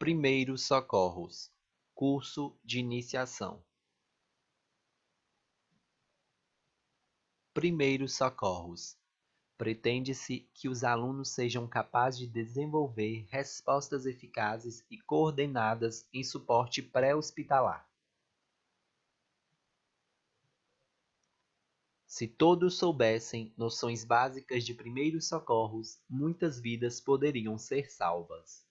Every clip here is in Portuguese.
Primeiros socorros. Curso de iniciação. Primeiros socorros. Pretende-se que os alunos sejam capazes de desenvolver respostas eficazes e coordenadas em suporte pré-hospitalar. Se todos soubessem noções básicas de primeiros socorros, muitas vidas poderiam ser salvas.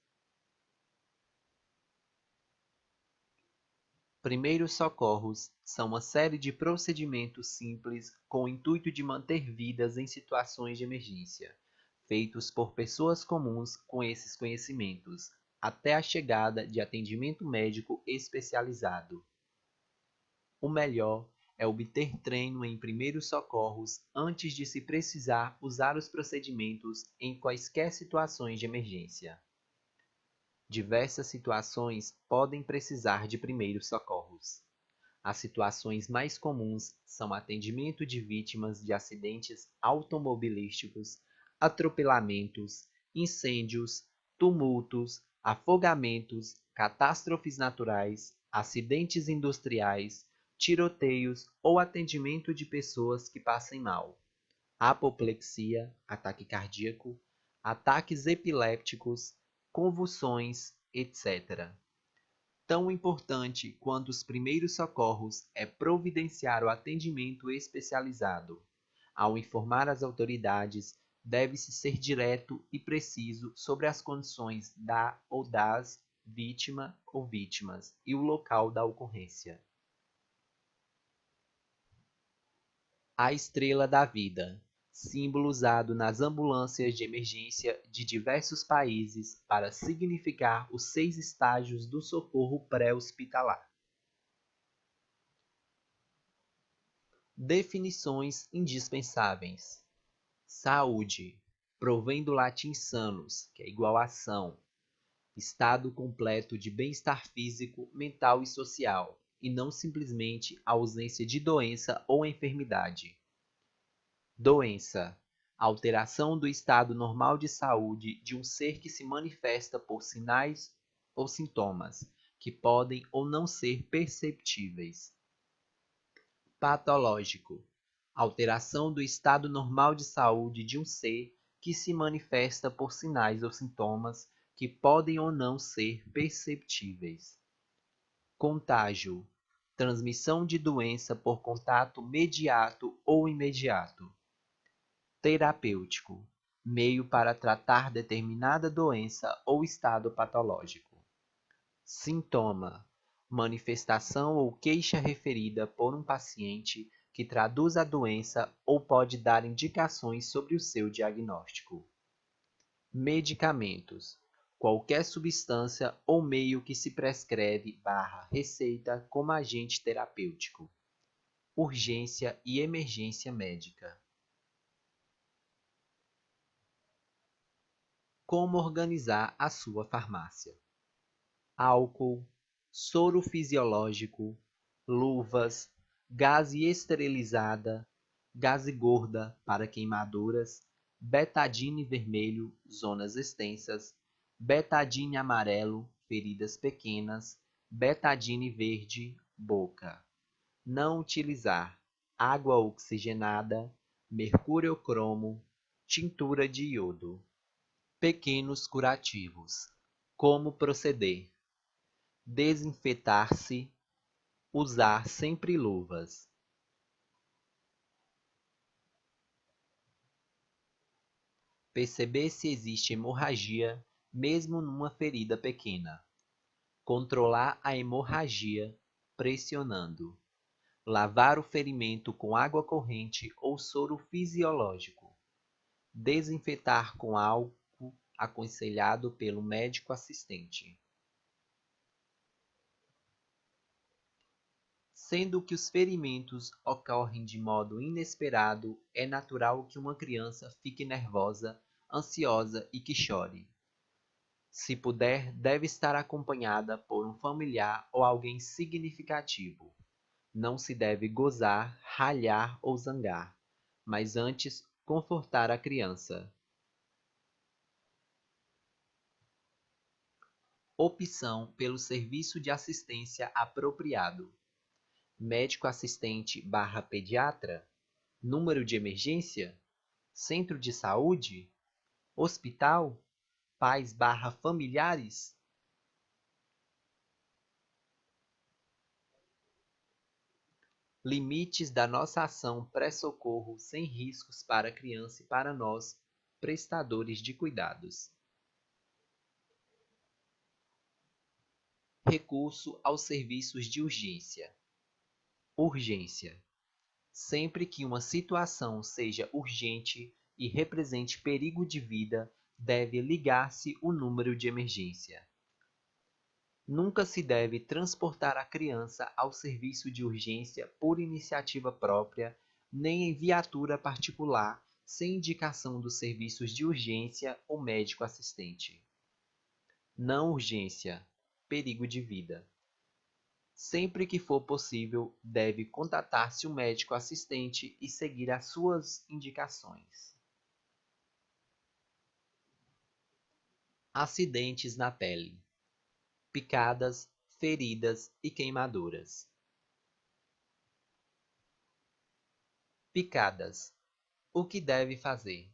Primeiros socorros são uma série de procedimentos simples com o intuito de manter vidas em situações de emergência, feitos por pessoas comuns com esses conhecimentos, até a chegada de atendimento médico especializado. O melhor é obter treino em primeiros socorros antes de se precisar usar os procedimentos em quaisquer situações de emergência. Diversas situações podem precisar de primeiros socorros. As situações mais comuns são atendimento de vítimas de acidentes automobilísticos, atropelamentos, incêndios, tumultos, afogamentos, catástrofes naturais, acidentes industriais, tiroteios ou atendimento de pessoas que passem mal, apoplexia, ataque cardíaco, ataques epilépticos, convulsões, etc. Tão importante quanto os primeiros socorros é providenciar o atendimento especializado. Ao informar as autoridades, deve-se ser direto e preciso sobre as condições da ou das vítima ou vítimas e o local da ocorrência. A estrela da vida, símbolo usado nas ambulâncias de emergência de diversos países para significar os 6 estágios do socorro pré-hospitalar. Definições indispensáveis. Saúde, provém do latim sanus, que é igual a são, estado completo de bem-estar físico, mental e social, e não simplesmente a ausência de doença ou enfermidade. Doença, alteração do estado normal de saúde de um ser que se manifesta por sinais ou sintomas, que podem ou não ser perceptíveis. Patológico, alteração do estado normal de saúde de um ser que se manifesta por sinais ou sintomas que podem ou não ser perceptíveis. Contágio, transmissão de doença por contato mediato ou imediato. Terapêutico, meio para tratar determinada doença ou estado patológico. Sintoma, manifestação ou queixa referida por um paciente que traduz a doença ou pode dar indicações sobre o seu diagnóstico. Medicamentos, qualquer substância ou meio que se prescreve / receita como agente terapêutico. Urgência e emergência médica. Como organizar a sua farmácia. Álcool, soro fisiológico, luvas, gaze esterilizada, gaze gorda para queimaduras, betadine vermelho, zonas extensas, betadine amarelo, feridas pequenas, betadine verde, boca. Não utilizar água oxigenada, mercúrio cromo, tintura de iodo. Pequenos curativos. Como proceder? Desinfetar-se. Usar sempre luvas. Perceber se existe hemorragia, mesmo numa ferida pequena. Controlar a hemorragia, pressionando. Lavar o ferimento com água corrente ou soro fisiológico. Desinfetar com álcool aconselhado pelo médico assistente. Sendo que os ferimentos ocorrem de modo inesperado, é natural que uma criança fique nervosa, ansiosa e que chore. Se puder, deve estar acompanhada por um familiar ou alguém significativo. Não se deve gozar, ralhar ou zangar, mas antes confortar a criança. Opção pelo serviço de assistência apropriado. Médico assistente / pediatra? Número de emergência? Centro de saúde? Hospital? Pais / familiares? Limites da nossa ação pré-socorro sem riscos para a criança e para nós, prestadores de cuidados. Recurso aos serviços de urgência. Urgência. Sempre que uma situação seja urgente e represente perigo de vida, deve ligar-se o número de emergência. Nunca se deve transportar a criança ao serviço de urgência por iniciativa própria, nem em viatura particular, sem indicação dos serviços de urgência ou médico assistente. Não urgência, perigo de vida. Sempre que for possível, deve contatar-se o médico assistente e seguir as suas indicações. Acidentes na pele. Picadas, feridas e queimaduras. Picadas. O que deve fazer?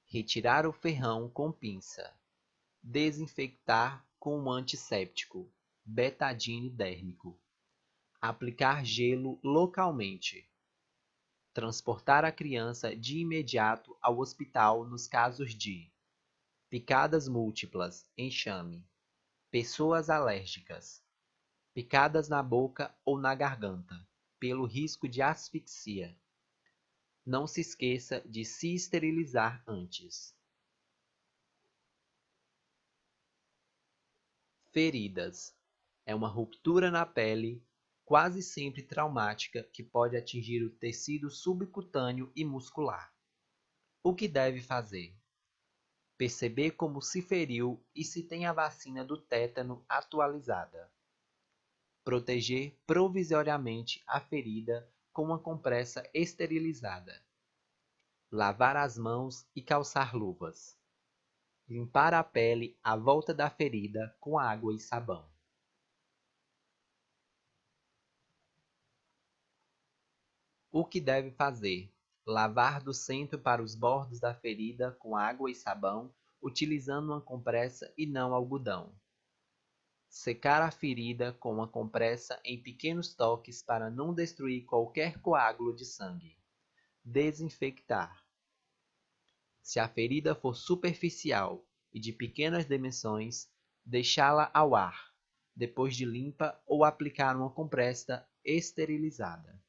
Retirar o ferrão com pinça. Desinfectar com um antisséptico, betadine dérmico. Aplicar gelo localmente. Transportar a criança de imediato ao hospital nos casos de picadas múltiplas, enxame, pessoas alérgicas, picadas na boca ou na garganta, pelo risco de asfixia. Não se esqueça de se esterilizar antes. Feridas. É uma ruptura na pele, quase sempre traumática, que pode atingir o tecido subcutâneo e muscular. O que deve fazer? Perceber como se feriu e se tem a vacina do tétano atualizada. Proteger provisoriamente a ferida com uma compressa esterilizada. Lavar as mãos e calçar luvas. Limpar a pele à volta da ferida com água e sabão. O que deve fazer? Lavar do centro para os bordos da ferida com água e sabão, utilizando uma compressa e não algodão. Secar a ferida com uma compressa em pequenos toques para não destruir qualquer coágulo de sangue. Desinfectar. Se a ferida for superficial e de pequenas dimensões, deixá-la ao ar, depois de limpa ou aplicar uma compressa esterilizada.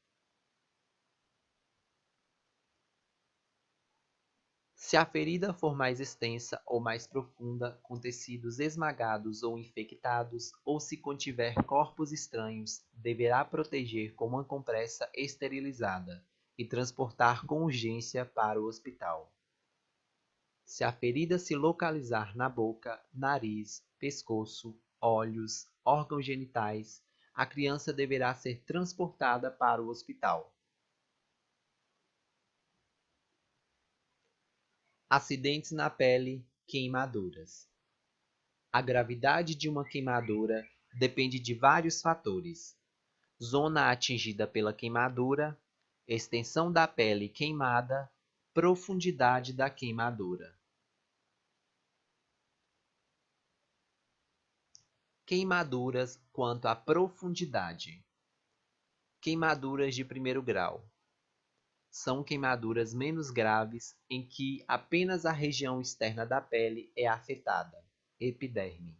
Se a ferida for mais extensa ou mais profunda, com tecidos esmagados ou infectados, ou se contiver corpos estranhos, deverá proteger com uma compressa esterilizada e transportar com urgência para o hospital. Se a ferida se localizar na boca, nariz, pescoço, olhos, órgãos genitais, a criança deverá ser transportada para o hospital. Acidentes na pele, queimaduras. A gravidade de uma queimadura depende de vários fatores: zona atingida pela queimadura, extensão da pele queimada, profundidade da queimadura. Queimaduras quanto à profundidade. Queimaduras de primeiro grau. São queimaduras menos graves em que apenas a região externa da pele é afetada, epiderme.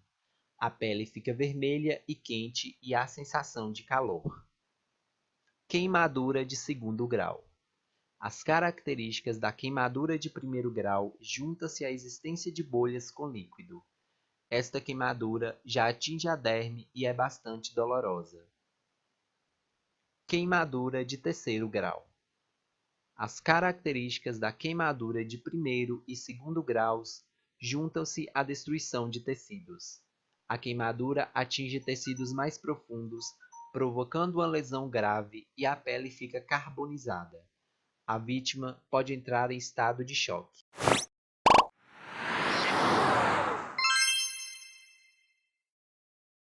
A pele fica vermelha e quente e há sensação de calor. Queimadura de segundo grau. As características da queimadura de primeiro grau juntam-se à existência de bolhas com líquido. Esta queimadura já atinge a derme e é bastante dolorosa. Queimadura de terceiro grau. As características da queimadura de primeiro e segundo graus juntam-se à destruição de tecidos. A queimadura atinge tecidos mais profundos, provocando uma lesão grave e a pele fica carbonizada. A vítima pode entrar em estado de choque.